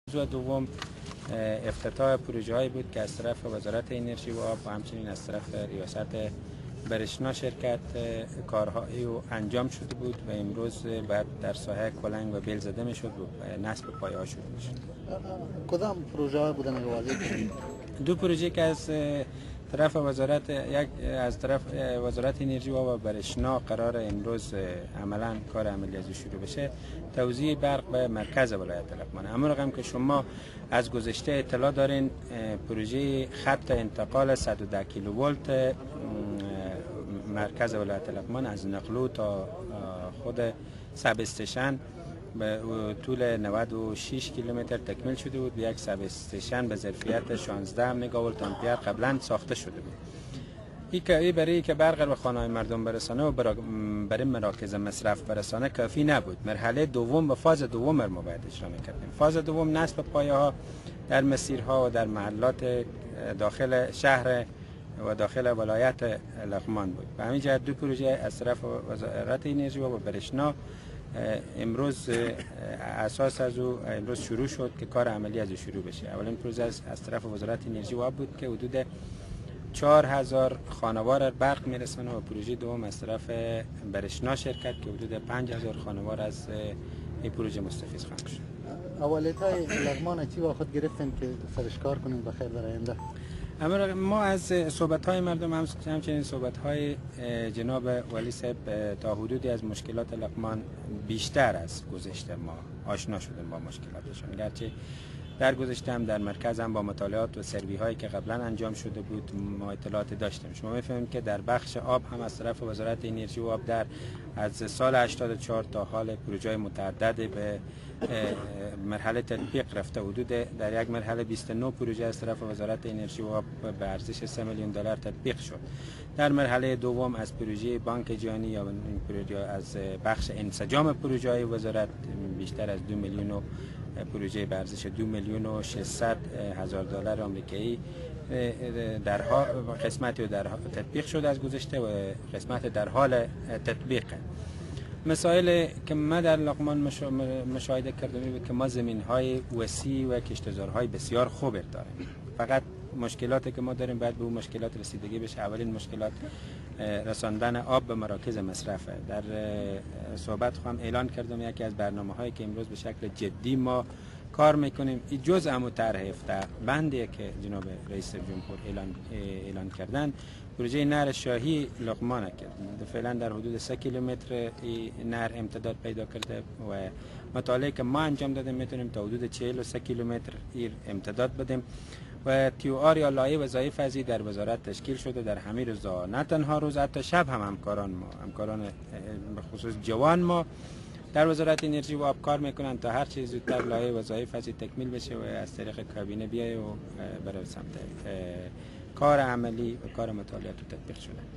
موضوع دوم افتتاح پروژه‌ای بود که از طرف وزارت انرژی و آب و همچنین از طرف ریاست برشنا شرکت کارهایی انجام شده بود و امروز بعد در ساحه کلنگ و بیل زده میشد و نصب پایه‌ها شده میشد. کدام پروژه بودن واضح؟ دو پروژه که از طرف وزارت از طرف وزارت انرژی و آب و برشنا قرار امروز عملا کار عملی از شروع بشه، توزیع برق به مرکز ولایت لغمان. اما رقم که شما از گذشته اطلاع دارین، پروژه خط انتقال 110 کیلوولت مرکز ولایت لغمان از نقلو تا خود سب استیشن به طول 96 کیلومتر تکمیل شده بود. یک سب استیشن به ظرفیت 16 مگاوولت آمپر قبلا ساخته شده بود. این برای که برق به خانه‌های مردم برسانه و برای مراکز مصرف برسانه کافی نبود. مرحله دوم و فاز دوم ما باید اجرا می‌کردیم. فاز دوم نصب پایه‌ها در مسیرها و در محلات داخل شهر و داخل ولایت لغمان بود. به همین جهت دو پروژه از طرف وزارت انرژی و برشنا امروز اساس از او امروز شروع شد که کار عملی از شروع بشه. اولین پروژه از طرف وزارت انرژی و آب بود که حدود 4000 خانوار برق میرسونه و پروژه دوم از طرف برشنا شرکت که حدود 5000 خانوار از این پروژه مستفید خواهند شد. اولیت‌های لغمان چی با خود گرفتن که سرش کار کنیم بخیر در آینده؟ اما ما از صحبت‌های مردم همچنین صحبت‌های جناب ولی صاحب تا حدودی از مشکلات لغمان بیشتر از گذشته ما آشنا شدیم با مشکلاتشون. گرچه در گذشته هم در مرکز هم با مطالعات و سروی هایی که قبلا انجام شده بود ما اطلاعات داشتیم. شما می‌فهمید که در بخش آب هم از طرف وزارت انرژی و آب از سال 84 تا حال پروژه‌های متعدد به مرحله تطبیق رفته. حدود در یک مرحله 29 پروژه از طرف وزارت انرژی و آب به ارزش 3 میلیون دلار تطبیق شد. در مرحله دوم از پروژه بانک جهانی یا پروژه از بخش انسجام پروژه‌های وزارت بیشتر از 2 میلیون پروژه به ارزش 2 میلیون و 600 هزار دلار آمریکایی در قسمتی در تطبیق شده از گذشته و قسمت در حال تطبیق. مسائل که ما در لغمان مشاهده کردیم بود که ما زمین‌های وسیع و کشتزارهای بسیار خوب داریم. فقط مشکلاتی که ما داریم باید به اون مشکلات رسیدگی بشه. اولین مشکلات رساندن آب به مراکز مصرفه. در صحبت خودم اعلان کردم یکی از برنامه‌هایی که امروز به شکل جدی ما کار میکنیم این جزء طرح 17 بندی که جناب رئیس جمهور اعلان کردن پروژه نهر شاهی لغمان کرد. فعلا در حدود 3 کیلومتر نهر امتداد پیدا کرده و مطالعه که ما انجام دادیم میتونیم تا حدود 43 کیلومتر امتداد بدیم و تیو آر یا لایحه وظایف ازی در وزارت تشکیل شده. در همین روزا نه تنها روز حتی شب هم همکاران به خصوص جوان ما در وزارت انرژی و آب کار میکنن تا هر چیز زودتر لایحه وظایف ازی تکمیل بشه و از طریق کابینه بیای و برای سمت کار عملی و کار مطالعات و تطبیق شده.